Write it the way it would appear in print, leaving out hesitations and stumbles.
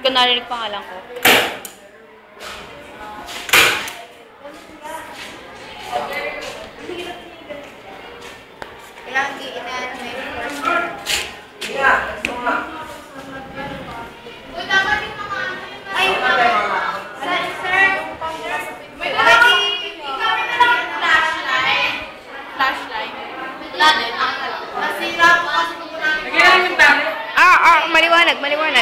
ko narinig pangalan ko. Kailangan giinan may first. Ay, sir. Pwede i-cover na lang yung flashlight. Flashlight? Wala din. Masira po kasi kung namin. Maliwanag.